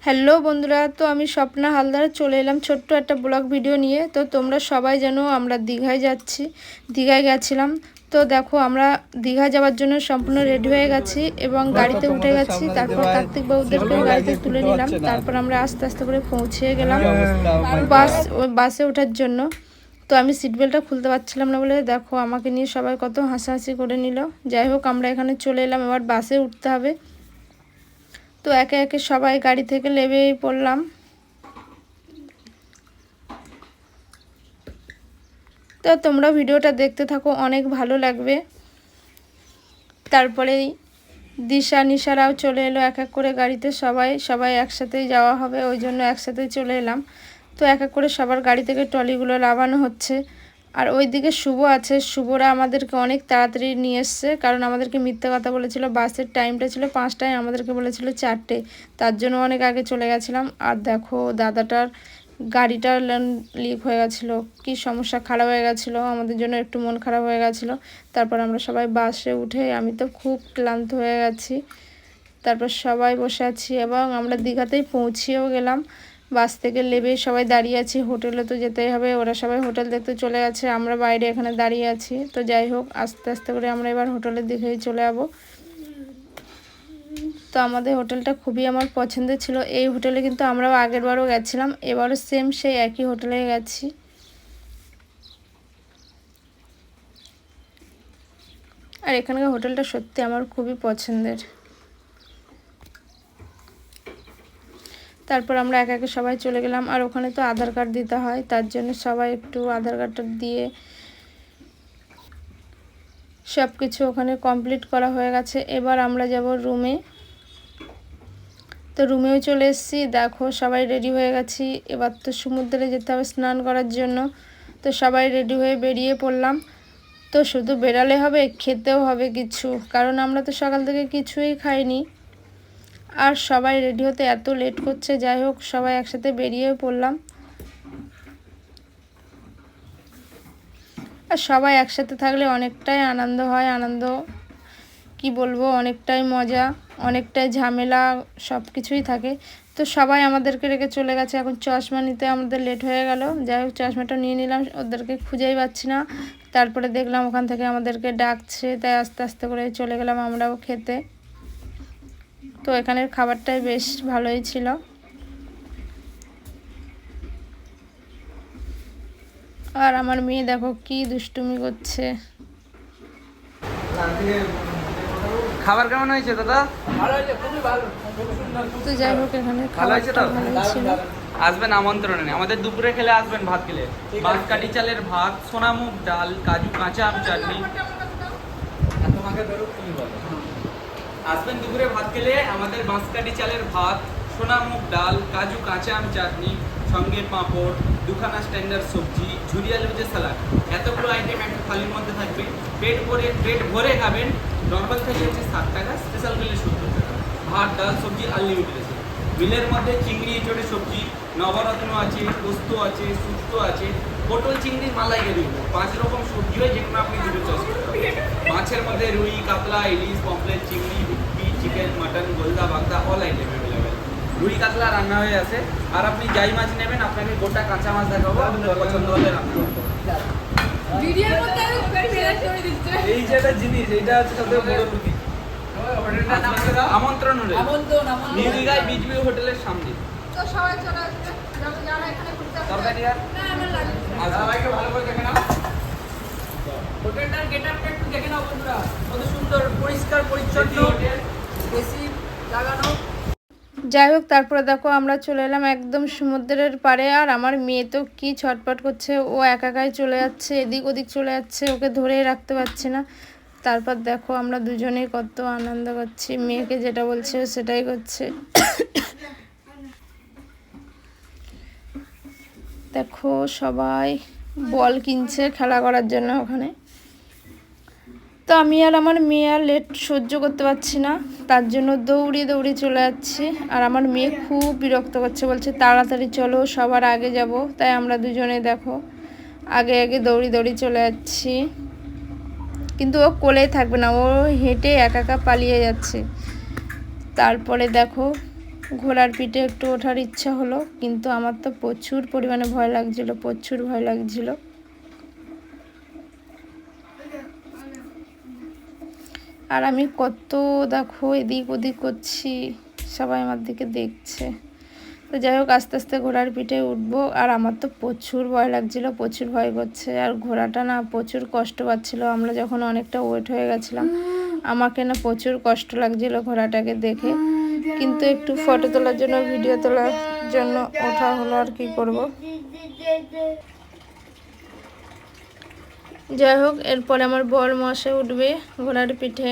Hello বন্ধুরা, তো আমি স্বপ্না হালদার চলে এলাম ছোট্ট একটা ব্লগ ভিডিও নিয়ে। তো তোমরা সবাই জানো আমরা দীঘায় যাচ্ছি, দীঘায় গেছিলাম। তো দেখো আমরা দীঘা যাওয়ার জন্য সম্পূর্ণ রেডি হয়ে গেছি এবং গাড়িতে উঠে গেছি। তারপর কার্তিক বাবুদেরকেও গাড়িতে তুলে নিলাম। তারপর আমরা আস্তে আস্তে করে পৌঁছে গেলাম বাসে ওঠার জন্য। তো আমি সিট বেল্টটা খুলতে পারছিলাম না বলে দেখো আমাকে নিয়ে সবাই কত হাসাহাসি করে নিল। যাই হোক আমরা এখানে চলে এলাম, এবার বাসে উঠতে হবে। তো একে একে সবাই গাড়ি থেকে নেমেই পড়লাম। তো তোমরা ভিডিওটা দেখতে থাকো, অনেক ভালো লাগবে। তারপরে দিশা নিশারাও চলে এলো এক এক করে গাড়িতে। সবাই একসাথেই যাওয়া হবে, ওই জন্য একসাথেই চলে এলাম। তো এক এক করে সবার গাড়ি থেকে ট্রলিগুলো লাগানো হচ্ছে। আর ওইদিকে শুভ আছে, শুভরা আমাদেরকে অনেক তাড়াতাড়ি নিয়ে এসছে, কারণ আমাদেরকে মিথ্যা কথা বলেছিল। বাসের টাইমটা ছিল 5টায়, আমাদেরকে বলেছিল 4টে, তার জন্য অনেক আগে চলে গেছিলাম। আর দেখো দাদাটার গাড়িটা লিক হয়ে গেছিলো, কি সমস্যা, খারাপ হয়ে গেছিলো, আমাদের জন্য একটু মন খারাপ হয়ে গেছিলো। তারপর আমরা সবাই বাসে উঠে, আমি তো খুব ক্লান্ত হয়ে গেছি। তারপর সবাই বসে আছি এবং আমরা দীঘাতেই পৌঁছেও গেলাম। বাস থেকে নেবে সবাই দাঁড়িয়ে আছি, হোটেলে তো যেতেই হবে। ওরা সবাই হোটেল দেখতে চলে গেছে, আমরা বাইরে এখানে দাঁড়িয়ে আছি। তো যাই হোক আস্তে আস্তে করে আমরা এবার হোটেলের দিকেই চলে যাবো। তো আমাদের হোটেলটা খুবই আমার পছন্দের ছিল। এই হোটেলে কিন্তু আমরাও আগেরবারও গেছিলাম, এবারও সেম সেই একই হোটেলে গেছি। আর এখানকার হোটেলটা সত্যি আমার খুবই পছন্দের। তারপর আমরা একে একে সবাই চলে গেলাম। আর ওখানে তো আধার কার্ড দিতে হয়, তার জন্য সবাই একটু আধার কার্ডটা দিয়ে সব কিছু ওখানে কমপ্লিট করা হয়ে গেছে। এবার আমরা যাব রুমে। তো রুমেও চলে এসেছি, দেখো সবাই রেডি হয়ে গেছি। এবার তো সমুদ্রে যেতে হবে স্নান করার জন্য। তো সবাই রেডি হয়ে বেরিয়ে পড়লাম। তো শুধু বেরালে হবে, খেতেও হবে কিছু, কারণ আমরা তো সকাল থেকে কিছুই খাইনি। আর সবাই রেডি হতে এত লেট করছে। যাই হোক সবাই একসাথে বেরিয়ে পড়লাম। আর সবাই একসাথে থাকলে অনেকটাই আনন্দ হয়, আনন্দ কি বলবো, অনেকটাই মজা, অনেকটাই ঝামেলা, সব কিছুই থাকে। তো সবাই আমাদেরকে রেখে চলে গেছে। এখন চশমা নিতে আমাদের লেট হয়ে গেল। যাই হোক চশমাটা নিয়ে নিলাম, ওদেরকে খুঁজেই পাচ্ছি না। তারপরে দেখলাম ওখান থেকে আমাদেরকে ডাকছে, তাই আস্তে আস্তে করে চলে গেলাম আমরাও খেতে। তো এখানের খাবারটাই বেশ ভালোই ছিল। আর আমার মেয়ে দেখো কি দুষ্টুমি করছে। খাবার কেমন হয়েছে দাদা? তো যাই হোক এখানে খাবারটা ভালোই ছিল। আসবেন আমন্ত্রণে, আমাদের দুপুরে খেলে আসবেন, ভাত খেলে বাঁশকাঠি চালের ভাত, সোনামুগ ডাল, কাজু কাঁচা আম চাটনি। আসবেন দুপুরে ভাত খেলে, আমাদের বাঁশকাঠি চালের ভাত, সোনামুগ ডাল, কাজু কাঁচা আম চাটনি, সঙ্গে পাঁপড়, দুখানা স্ট্যান্ডার্ড সবজি, ঝুরি আলু যে সালাড, এতগুলো আইটেম একটা থালির মধ্যে থাকবে। পেট ভরে খাবেন। নর্মাল থালি হচ্ছে 7 টাকা, স্পেশাল মিলে 70 টাকা। ভাত ডাল সবজি আনলিমিটেড আছে। বিলের মধ্যে চিংড়ি এঁচড়ে সবজি, নবরত্ন আছে, পোস্ত আছে, শুক্তো আছে, পটল চিংড়ি মালাই দিব। 5 রকম সবজি হয়, যেগুলো আপনি দুটো চয়েস করতে পারবেন। মাছের মধ্যে রুই, কাতলা, ইলিশ, পমফ্রেট, চিংড়ি, ভুট্টি, চিকেন, মাটন, গোলদা বাগদা, অল আইটেম অ্যাভেলেবেল। রুই কাতলা রান্না হয়ে আছে। আর আপনি যাই মাছ নেবেন, আপনাকে গোটা কাঁচা মাছ দেখাবো, আপনার পছন্দ হলে রান্না করতে হবে। এই যে একটা জিনিস, এটা হচ্ছে সবথেকে বড় রুগী। আমন্ত্রণ হলে নিউ দীঘায় বিচ ভিউ হোটেলের সামনে। তো সবাই চলে আসবে, যারা এখানে ঘুরতে আসবে। তরকারি আর না আমার লাগে সবাইকে ভালো করে দেখে নাও। হোটেলটার গেটআপটা একটু দেখে নাও বন্ধুরা, কত সুন্দর, পরিষ্কার পরিচ্ছন্ন, এসি লাগানো। যাই হোক তারপরে দেখো আমরা চলে এলাম একদম সমুদ্রের পাড়ে। আর আমার মেয়ে তো কি ছটপট করছে, ও একাই চলে যাচ্ছে, এদিক ওদিক চলে যাচ্ছে, ওকে ধরেই রাখতে পারছি না। তারপর দেখো আমরা দুজনেই কত আনন্দ করছি, মেয়েকে যেটা বলছে সেটাই করছে। দেখো সবাই বল কিনছে খেলা করার জন্য ওখানে। তো আমি আর আমার মেয়ে আর লেট সহ্য করতে পারছি না, তার জন্য দৌড়িয়ে চলে যাচ্ছি। আর আমার মেয়ে খুব বিরক্ত করছে, বলছে তাড়াতাড়ি চলো, সবার আগে যাব। তাই আমরা দুজনে দেখো আগে দৌড়ি চলে যাচ্ছি। কিন্তু ও কোলেই থাকবে না, ও হেঁটে একা পালিয়ে যাচ্ছে। তারপরে দেখো ঘোড়ার পিঠে একটু ওঠার ইচ্ছা হলো, কিন্তু আমার তো প্রচুর পরিমাণে ভয় লাগছিল, প্রচুর ভয় লাগছিল। আর আমি কত দেখো এদিক ওদিক করছি, সবাই আমার দিকে দেখছে। তো যাই হোক, আস্তে আস্তে ঘোড়ার পিঠে উঠবো। আর আমার তো প্রচুর ভয় লাগছিল, প্রচুর ভয় করছে। আর ঘোড়াটা না প্রচুর কষ্ট পাচ্ছিল, আমরা যখন অনেকটা ওয়েট হয়ে গেছিলাম, আমাকে না প্রচুর কষ্ট লাগছিল ঘোড়াটাকে দেখে। কিন্তু একটু ফটো তোলার জন্য, ভিডিও তোলার জন্য ওঠা হলো, আর কি করব। যাই হোক, এরপরে আমার বর মশাই উঠবে ঘোড়ার পিঠে।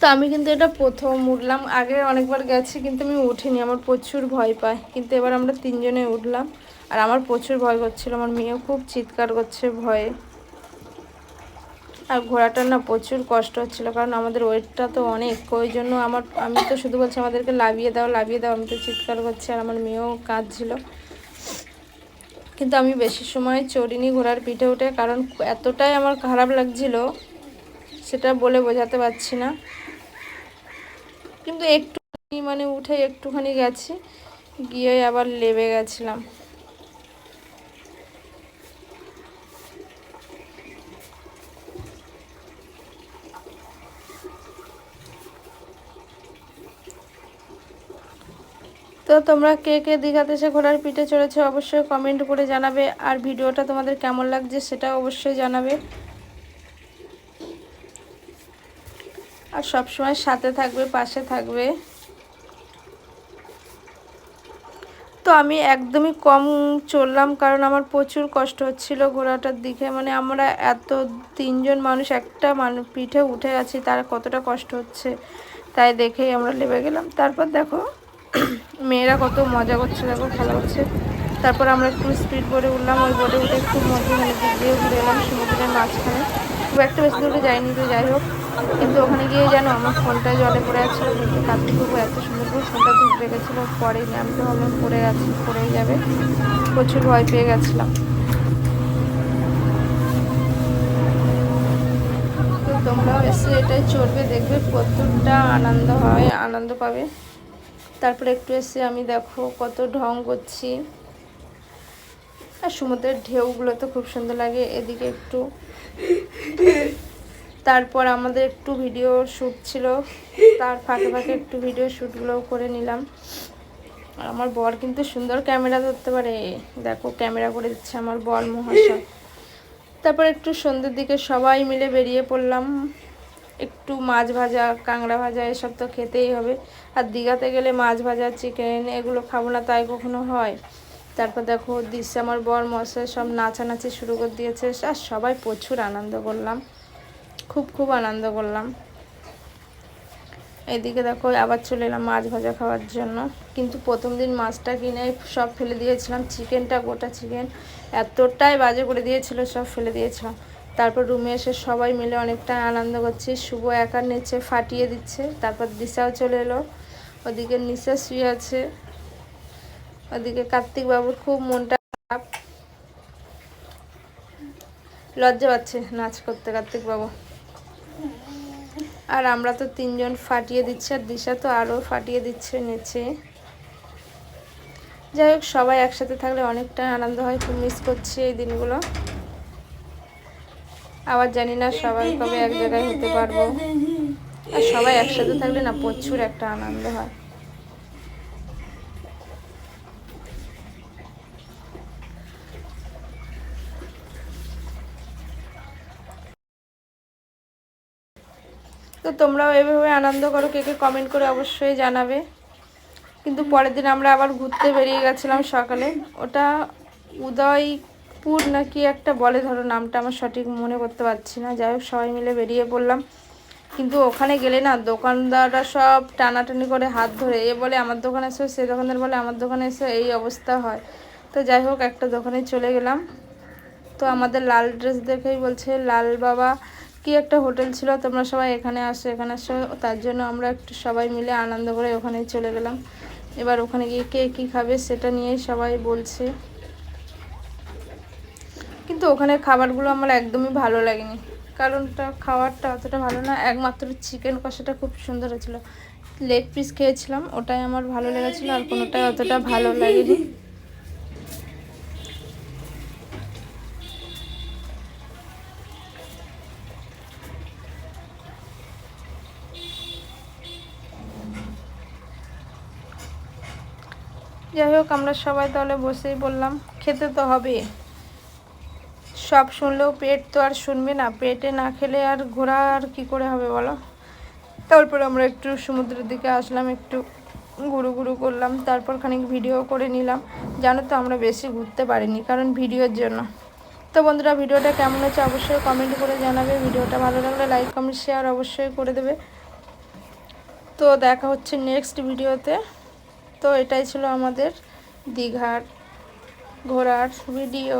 তো আমি কিন্তু এটা প্রথম উঠলাম, আগে অনেকবার গেছি কিন্তু আমি উঠিনি, আমার প্রচুর ভয় পায়। কিন্তু এবার আমরা তিনজনে উঠলাম, আর আমার প্রচুর ভয় করছিল, আমার মেয়েও খুব চিৎকার করছে ভয়ে। আর ঘোড়াটার না প্রচুর কষ্ট হচ্ছিলো, কারণ আমাদের ওয়েটটা তো অনেক, ওই জন্য আমি তো শুধু বলছি আমাদেরকে লাভিয়ে দাও লাভিয়ে দাও, আমি তো চিৎকার করছি, আর আমার মেয়েও কাঁদছিল। কিন্তু আমি বেশি সময় চড়িনি ঘোড়ার পিঠে উঠে, কারণ এতটাই আমার খারাপ লাগছিল সেটা বলে বোঝাতে পারছি না। কিন্তু একটুখানি মানে উঠে একটুখানি গেছি, গিয়ে আবার লেবে গেছিলাম। তো তোমরা কে কে দীঘাতে এসে ঘোড়ার পিঠে চড়েছো অবশ্যই কমেন্ট করে জানাবে, আর ভিডিওটা তোমাদের কেমন লাগছে সেটা অবশ্যই জানাবে। আর সবসময় সাথে থাকবে, পাশে থাকবে। তো আমি একদমই কম চললাম, কারণ আমার প্রচুর কষ্ট হচ্ছিল ঘোড়াটার দিকে। মানে আমরা এত তিনজন মানুষ একটা পিঠে উঠে আছি, তার কতটা কষ্ট হচ্ছে তাই দেখেই আমরা লেবে গেলাম। তারপর দেখো মেয়েরা কত মজা করছে, দেখো খেলা হচ্ছে। তারপর আমরা একটু স্পিড বোটে উঠলাম, ওই বোটে উঠে একটু মধ্যখানে দিক দিয়ে ঘুরে এলাম, সমুদ্রের মাঝখানে। খুব একটা বেশি দূরে যাইনি, তো যাই হোক। কিন্তু ওখানে গিয়ে জানো আমার ফোনটা জলে পড়ে যাচ্ছিলো, কিন্তু কার্তিক বাবু এত সুন্দর করে ফোনটা ধুয়ে রেখেছিলো, পরেই আমি তো ভাবলাম পড়েই যাবে, প্রচুর ভয় পেয়ে গেছিলাম। তো তোমরাও এসে এটাই চড়বে, দেখবে কতটা আনন্দ হয়, আনন্দ পাবে। তারপরে একটু এসে আমি দেখো কত ঢং করছি, আর সমুদ্রের ঢেউগুলো তো খুব সুন্দর লাগে এদিকে একটু। তারপর আমাদের একটু ভিডিও শ্যুট ছিল, তার ফাঁকে ফাঁকে একটু ভিডিও শ্যুটগুলোও করে নিলাম। আর আমার বর কিন্তু সুন্দর ক্যামেরা ধরতে পারে, দেখো ক্যামেরা করে দিচ্ছে আমার বর মহাশয়। তারপর একটু সন্ধ্যের দিকে সবাই মিলে বেরিয়ে পড়লাম, একটু মাছ ভাজা, কাঁকড়া ভাজা এসব তো খেতেই হবে। আর দীঘাতে গেলে মাছ ভাজা, চিকেন এগুলো খাবো না তাই কখনো হয়? তারপর দেখো দিচ্ছে আমার বর মশাই সব নাচানাচি শুরু করে দিয়েছে, আর সবাই প্রচুর আনন্দ করলাম, খুব আনন্দ করলাম। এদিকে দেখো আবার চলে এলাম মাছ ভাজা খাওয়ার জন্য। কিন্তু প্রথম দিন মাছটা কিনে সব ফেলে দিয়েছিলাম, চিকেনটা, গোটা চিকেন এতটাই বাজে করে দিয়েছিল, সব ফেলে দিয়েছিলাম। তারপর রুমে এসে সবাই মিলে অনেকটা আনন্দ করছি, শুভ একা নিচে ফাটিয়ে দিচ্ছে। তারপর দিশাও চলে এলো, ওদিকে নিশা শুয়ে আছে, ওদিকে কার্তিক বাবুর খুব মনটা খারাপ, লজ্জা পাচ্ছে নাচ করতে কার্তিক বাবু। আর আমরা তো তিনজন ফাটিয়ে দিচ্ছি, আর দিশা তো আরও ফাটিয়ে দিচ্ছে নিচে। যাই হোক, সবাই একসাথে থাকলে অনেকটা আনন্দ হয়, খুব মিস করছি এই দিনগুলো। আবার জানি না সবাই কবে এক জায়গায় হতে পারবো, আর সবাই একসাথে থাকলে না প্রচুর একটা আনন্দ হয়। তো তোমরাও এভাবে আনন্দ করো, কে কে কমেন্ট করে অবশ্যই জানাবে। কিন্তু পরের দিন আমরা আবার ঘুরতে বেরিয়ে গেছিলাম সকালে, ওটা উদয়পুর নাকি একটা বলে, ধরো নামটা আমার সঠিক মনে করতে পারছি না। যাই হোক, সবাই মিলে বেরিয়ে পড়লাম। কিন্তু ওখানে গেলে না দোকানদাররা সব টানাটানি করে হাত ধরে, এ বলে আমার দোকানে এসো, সে দোকানদার বলে আমার দোকানে এসো, এই অবস্থা হয়। তো যাই হোক, একটা দোকানে চলে গেলাম। তো আমাদের লাল ড্রেস দেখেই বলছে লাল বাবা কি একটা হোটেল ছিল, তোমরা সবাই এখানে আসো এখানে আসো। তার জন্য আমরা একটু সবাই মিলে আনন্দ করে ওখানেই চলে গেলাম। এবার ওখানে গিয়ে কে কী খাবে সেটা নিয়েই সবাই বলছে, কিন্তু ওখানে খাবারগুলো আমার একদমই ভালো লাগেনি, কারণটা খাবারটা অতটা ভালো না। একমাত্র চিকেন কষাটা খুব সুন্দর হয়েছিল, লেগ পিস খেয়েছিলাম, ওটাই আমার ভালো লেগেছিলো, আর কোনোটাই অতটা ভালো লাগেনি। যাই হোক, আমরা সবাই তাহলে বসেই বললাম, খেতে তো হবে। সব শুনলেও পেট তো আর শুনবে না, পেটে না খেলে আর ঘোরা আর কী করে হবে বলো। তারপর আমরা একটু সমুদ্রের দিকে আসলাম, একটু ঘুরু ঘুরু করলাম, তারপর খানিক ভিডিও করে নিলাম। জানো তো আমরা বেশি ঘুরতে পারিনি, কারণ ভিডিওর জন্য। তো বন্ধুরা, ভিডিওটা কেমন হচ্ছে অবশ্যই কমেন্ট করে জানাবে। ভিডিওটা ভালো লাগলে লাইক কমেন্ট শেয়ার অবশ্যই করে দেবে। তো দেখা হচ্ছে নেক্সট ভিডিওতে। তো এটাই ছিল আমাদের দীঘার ঘোরার ভিডিও।